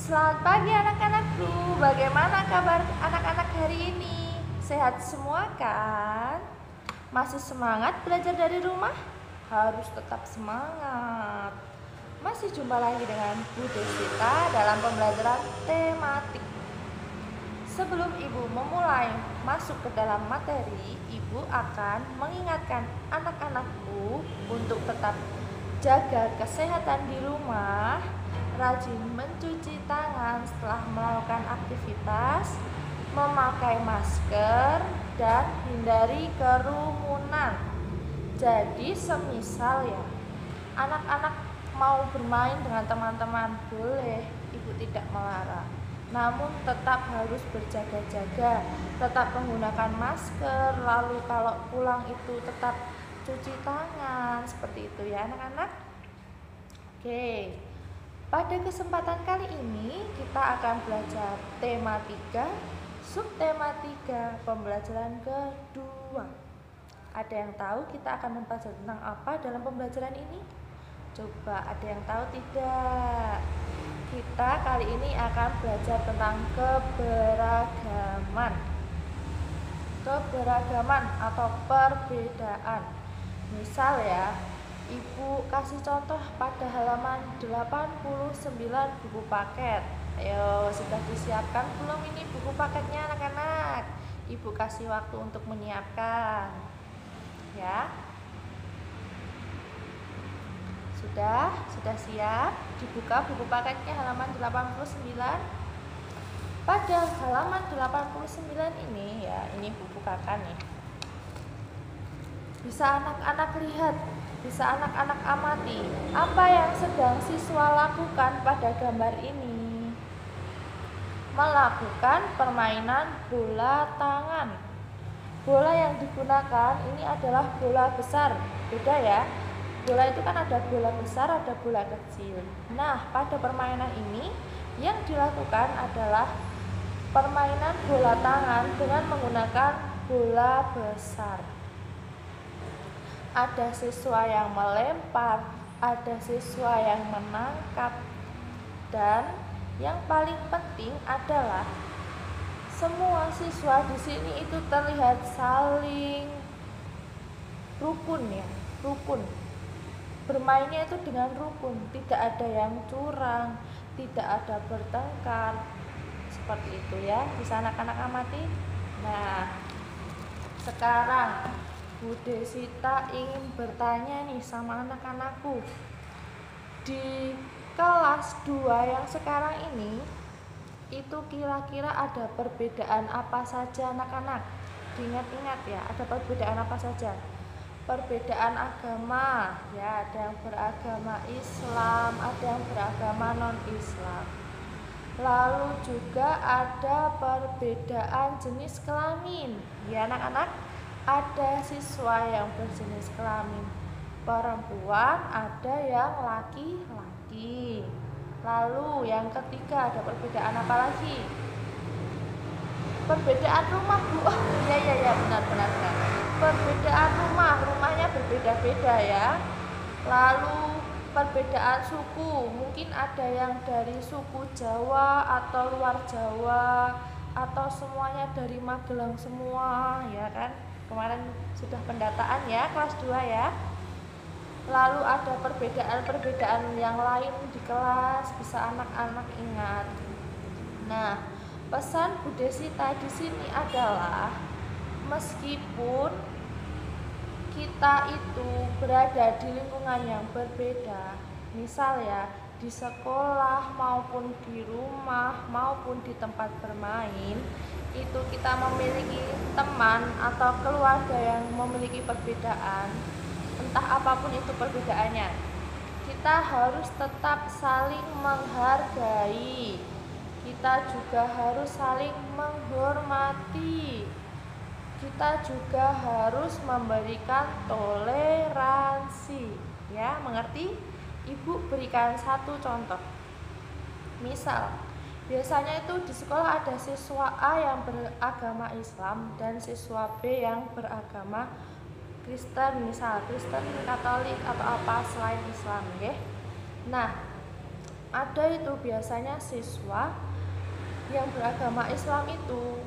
Selamat pagi anak-anakku. Bagaimana kabar anak-anak hari ini? Sehat semua kan? Masih semangat belajar dari rumah? Harus tetap semangat. Masih jumpa lagi dengan Bu Desita dalam pembelajaran tematik. Sebelum Ibu memulai masuk ke dalam materi, Ibu akan mengingatkan anak-anakku untuk tetap jaga kesehatan di rumah, rajin mencuci tangan setelah melakukan aktivitas, memakai masker, dan hindari kerumunan. Jadi semisal ya, anak-anak mau bermain dengan teman-teman boleh, Ibu tidak melarang. Namun tetap harus berjaga-jaga, tetap menggunakan masker, lalu kalau pulang itu tetap cuci tangan, seperti itu ya anak-anak. Oke, pada kesempatan kali ini kita akan belajar tema 3, subtema 3, pembelajaran kedua. Ada yang tahu kita akan mempelajari tentang apa dalam pembelajaran ini? Coba ada yang tahu tidak? Kita kali ini akan belajar tentang keberagaman. Keberagaman atau perbedaan. Misal ya, Ibu kasih contoh pada halaman 89 buku paket. Ayo, sudah disiapkan belum ini buku paketnya anak-anak? Ibu kasih waktu untuk menyiapkan. Ya. Sudah siap? Dibuka buku paketnya halaman 89. Pada halaman 89 ini ya, ini buku kakak nih. Bisa anak-anak lihat, bisa anak-anak amati apa yang sedang siswa lakukan pada gambar ini. Melakukan permainan bola tangan. Bola yang digunakan ini adalah bola besar, beda ya. Bola itu kan ada bola besar, ada bola kecil. Nah, pada permainan ini yang dilakukan adalah permainan bola tangan dengan menggunakan bola besar. Ada siswa yang melempar, ada siswa yang menangkap, dan yang paling penting adalah semua siswa di sini itu terlihat saling rukun ya, rukun. Bermainnya itu dengan rukun, tidak ada yang curang, tidak ada bertengkar, seperti itu ya. Bisa anak-anak amati. Nah, sekarang Bu Desita ingin bertanya nih sama anak-anakku. Di kelas 2 yang sekarang ini, itu kira-kira ada perbedaan apa saja anak-anak? Diingat-ingat ya, ada perbedaan apa saja? Perbedaan agama ya, ada yang beragama Islam, ada yang beragama non-Islam. Lalu juga ada perbedaan jenis kelamin ya anak-anak. Ada siswa yang berjenis kelamin perempuan, ada yang laki-laki. Lalu yang ketiga ada perbedaan apa lagi? Perbedaan rumah Bu. Oh iya benar. Perbedaan rumahnya berbeda-beda ya. Lalu perbedaan suku, mungkin ada yang dari suku Jawa atau luar Jawa, atau semuanya dari Magelang semua ya kan. Kemarin sudah pendataan ya kelas 2 ya. Lalu ada perbedaan yang lain di kelas, bisa anak-anak ingat. Nah, pesan Bu Desita di sini adalah meskipun kita itu berada di lingkungan yang berbeda, misal ya di sekolah maupun di rumah maupun di tempat bermain, itu kita memiliki teman atau keluarga yang memiliki perbedaan, entah apapun itu perbedaannya, kita harus tetap saling menghargai. Kita juga harus saling menghormati. Kita juga harus memberikan toleransi. Ya, mengerti? Ibu berikan satu contoh. Misal, biasanya itu di sekolah ada siswa A yang beragama Islam dan siswa B yang beragama Kristen, misal Kristen, Katolik atau apa selain Islam, ya. Nah, ada itu biasanya siswa yang beragama Islam itu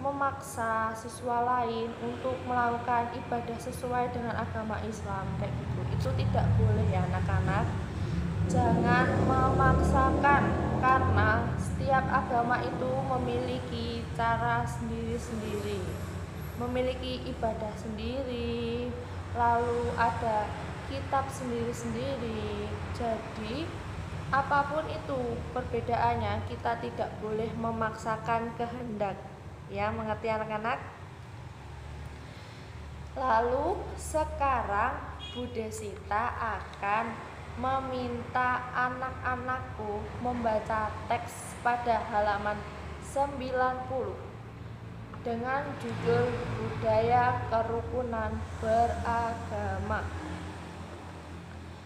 memaksa siswa lain untuk melakukan ibadah sesuai dengan agama Islam kayak gitu. Itu tidak boleh ya anak-anak. Jangan memaksakan, karena setiap agama itu memiliki cara sendiri-sendiri, memiliki ibadah sendiri, lalu ada kitab sendiri-sendiri. Jadi apapun itu perbedaannya, kita tidak boleh memaksakan kehendak. Ya, mengerti anak-anak? Lalu sekarang Bude Sita akan meminta anak-anakku membaca teks pada halaman 90 dengan judul Budaya Kerukunan Beragama.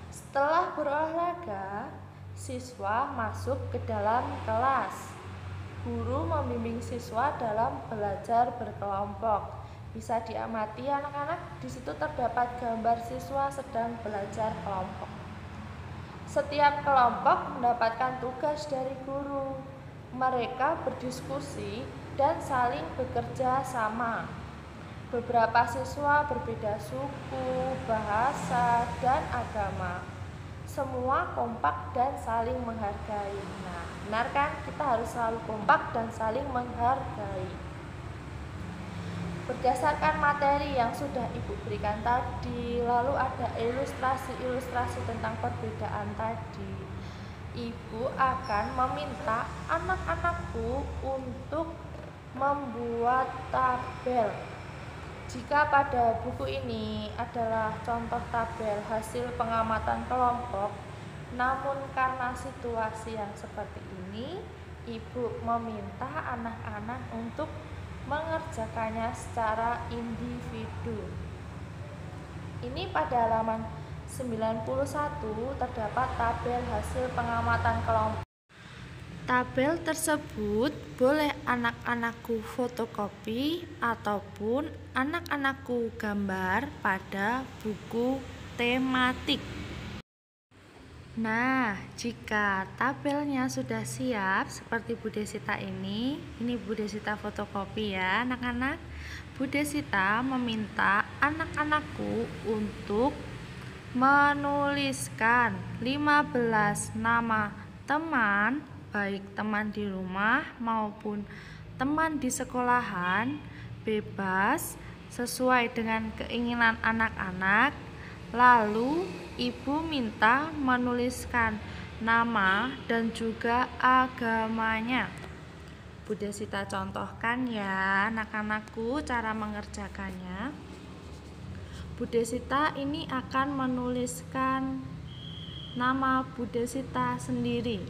Setelah berolahraga, siswa masuk ke dalam kelas. Guru membimbing siswa dalam belajar berkelompok. Bisa diamati anak-anak, di situ terdapat gambar siswa sedang belajar kelompok. Setiap kelompok mendapatkan tugas dari guru. Mereka berdiskusi dan saling bekerja sama. Beberapa siswa berbeda suku, bahasa, dan agama. Semua kompak dan saling menghargai. Nah, benar kan? Kita harus selalu kompak dan saling menghargai. Berdasarkan materi yang sudah Ibu berikan tadi, lalu ada ilustrasi-ilustrasi tentang perbedaan tadi. Ibu akan meminta anak-anakku untuk membuat tabel. Jika pada buku ini adalah contoh tabel hasil pengamatan kelompok, namun karena situasi yang seperti ini, Ibu meminta anak-anak untuk mengerjakannya secara individu. Ini pada halaman 91 terdapat tabel hasil pengamatan kelompok. Tabel tersebut boleh anak-anakku fotokopi ataupun anak-anakku gambar pada buku tematik. Nah, jika tabelnya sudah siap seperti Bude Sita ini Bude Sita fotokopi ya anak-anak. Bude Sita meminta anak-anakku untuk menuliskan 15 nama teman, baik teman di rumah maupun teman di sekolahan, bebas sesuai dengan keinginan anak-anak. Lalu Ibu minta menuliskan nama dan juga agamanya. Bude Sita contohkan ya anak-anakku cara mengerjakannya. Bude Sita ini akan menuliskan nama Bude Sita sendiri.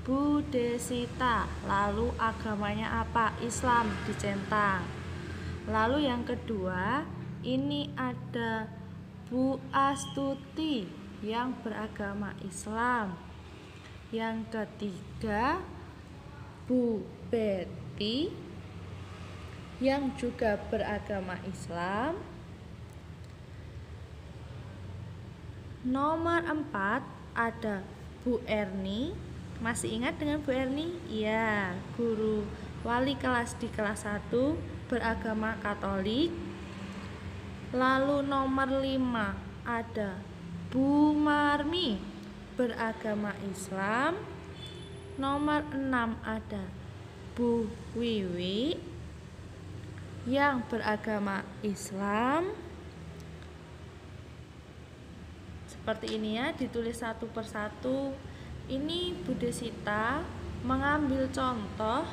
Bude Sita, lalu agamanya apa? Islam, dicentang. Lalu yang kedua, ini ada Bu Astuti yang beragama Islam. Yang ketiga, Bu Betty yang juga beragama Islam. Nomor 4 ada Bu Erni. Masih ingat dengan Bu Erni? Iya, guru wali kelas di kelas 1 beragama Katolik. Lalu nomor 5 ada Bu Marmi beragama Islam. Nomor 6 ada Bu Wiwi yang beragama Islam. Seperti ini ya, ditulis satu persatu. Ini Bude Sita mengambil contoh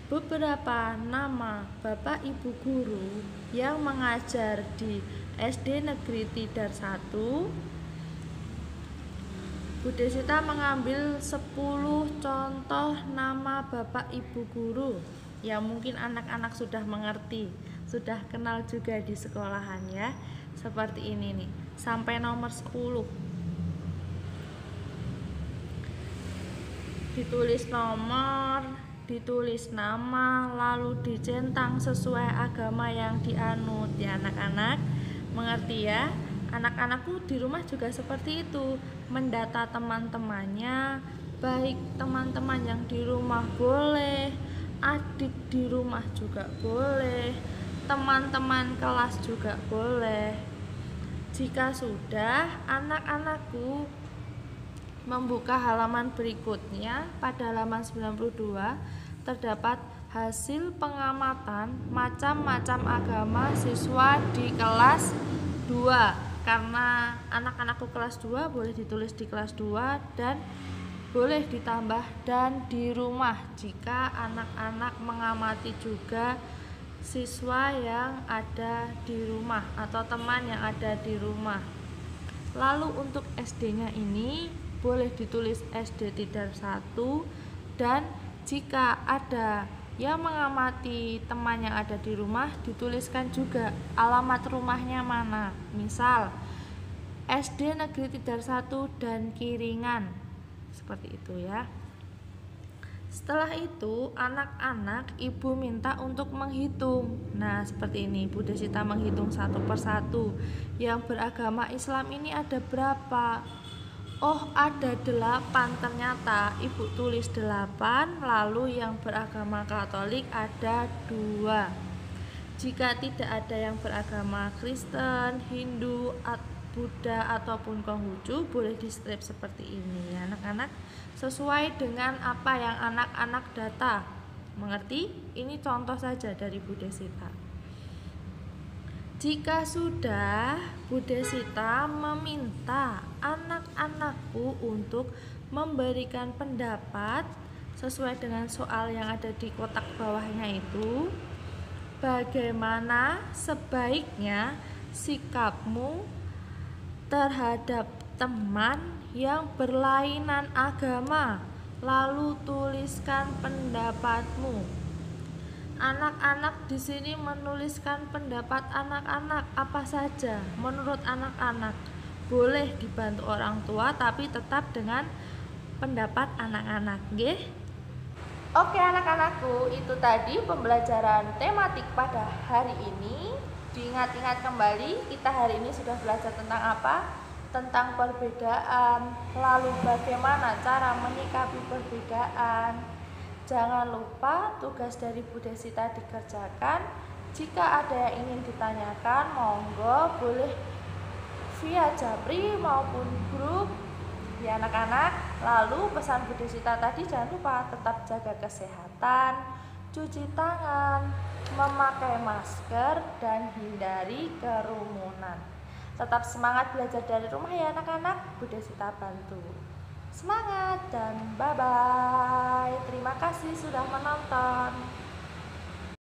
beberapa nama Bapak Ibu guru yang mengajar di SD Negeri Tidar 1. Bude Sita mengambil 10 contoh nama Bapak Ibu guru yang mungkin anak-anak sudah mengerti, sudah kenal juga di sekolahan ya. Seperti ini nih, sampai nomor 10. Ditulis nomor, ditulis nama, lalu dicentang sesuai agama yang dianut ya anak-anak. Mengerti ya? Anak-anakku di rumah juga seperti itu, mendata teman-temannya, baik teman-teman yang di rumah boleh, adik di rumah juga boleh, teman-teman kelas juga boleh. Jika sudah, anak-anakku membuka halaman berikutnya. Pada halaman 92 terdapat hasil pengamatan macam-macam agama siswa di kelas 2. Karena anak-anakku kelas 2 boleh ditulis di kelas 2 dan boleh ditambah dan di rumah jika anak-anak mengamati juga siswa yang ada di rumah atau teman yang ada di rumah. Lalu untuk SD-nya ini boleh ditulis SD Tidar 1, dan jika ada yang mengamati teman yang ada di rumah dituliskan juga alamat rumahnya mana. Misal SD Negeri Tidar 1 dan Kiringan. Seperti itu ya. Setelah itu anak-anak ibu minta untuk menghitung. Nah seperti ini, Bu Desita menghitung satu persatu. Yang beragama Islam ini ada berapa? Oh ada 8, ternyata ibu tulis 8. Lalu yang beragama Katolik ada 2. Jika tidak ada yang beragama Kristen, Hindu, Buddha ataupun Konghucu, boleh di strip seperti ini ya anak-anak, sesuai dengan apa yang anak-anak data. Mengerti? Ini contoh saja dari Bu Desita. Jika sudah, Bu Desita meminta anak-anakku untuk memberikan pendapat sesuai dengan soal yang ada di kotak bawahnya itu. Bagaimana sebaiknya sikapmu terhadap teman yang berlainan agama? Lalu tuliskan pendapatmu. Anak-anak di sini menuliskan pendapat anak-anak apa saja menurut anak-anak. Boleh dibantu orang tua tapi tetap dengan pendapat anak-anak, nggih? Oke anak-anakku, itu tadi pembelajaran tematik pada hari ini. Diingat-ingat kembali, kita hari ini sudah belajar tentang apa? Tentang perbedaan. Lalu bagaimana cara menyikapi perbedaan. Jangan lupa tugas dari Bu Desita dikerjakan. Jika ada yang ingin ditanyakan, monggo boleh via Japri maupun grup ya anak-anak. Lalu pesan Bu Desita tadi, jangan lupa tetap jaga kesehatan, cuci tangan, memakai masker, dan hindari kerumunan. Tetap semangat belajar dari rumah ya anak-anak, Bu Desita bantu. Semangat dan bye-bye. Terima kasih sudah menonton.